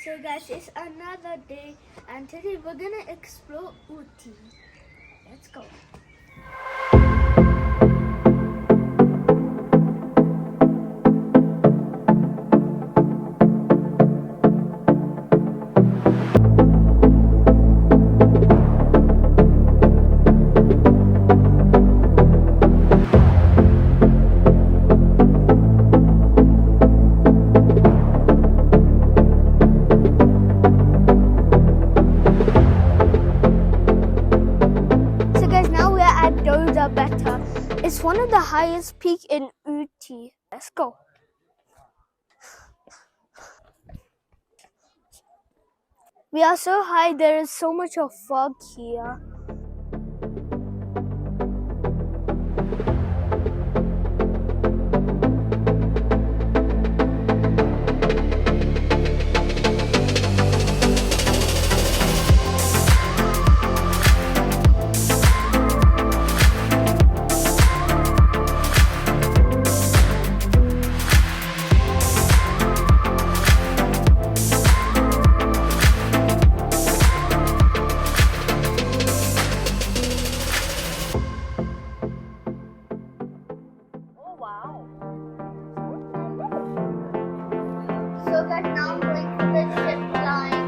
So guys, it's another day and today we're gonna explore Ooty. Let's go. Doda Betta. It's one of the highest peaks in Ooty. Let's go. We are so high, there is so much of fog here. So guys, now I'm going to the Zipline.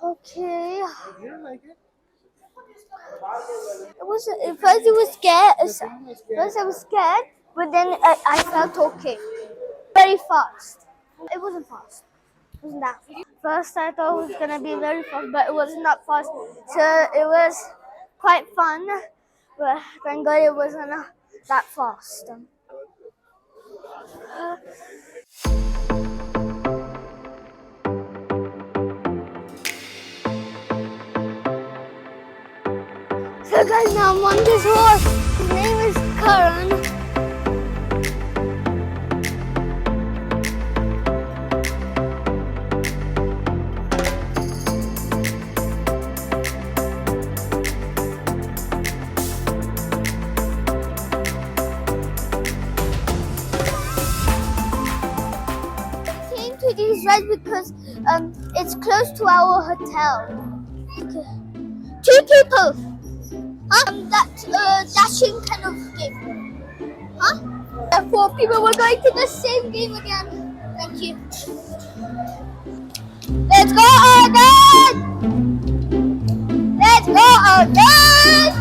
Okay. At first it was scared. First I was scared, but then I felt okay. Very fast. It wasn't fast. It wasn't that fast. First I thought it was gonna be very fast, but it wasn't that fast. So it was quite fun, but thank God it wasn't that fast. So guys, now I'm on this horse. His name is Karan. I came to these rides because it's close to our hotel. Okay. 2 people. That dashing kind of game. Huh? 4 people. We're going to the same game again. Thank you. Let's go again! Let's go again!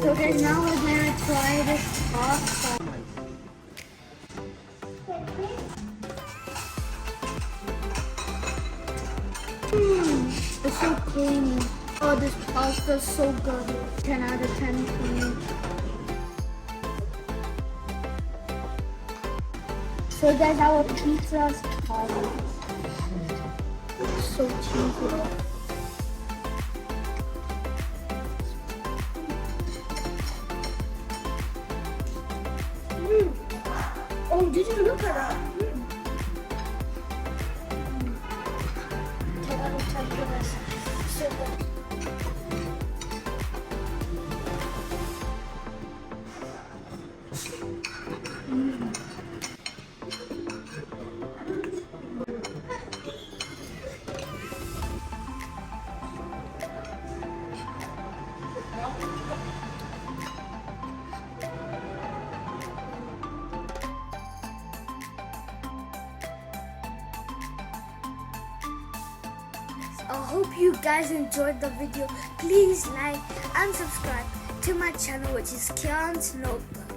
So guys, now we're gonna try this top. It's so creamy. Oh, this pasta is so good. 10 out of 10 for me. So guys, our pizza's hot. It's so cheesy. Oh, did you look at that? the temple is super. I hope you guys enjoyed the video. Please like and subscribe to my channel, which is KIAAAN'S Notebook.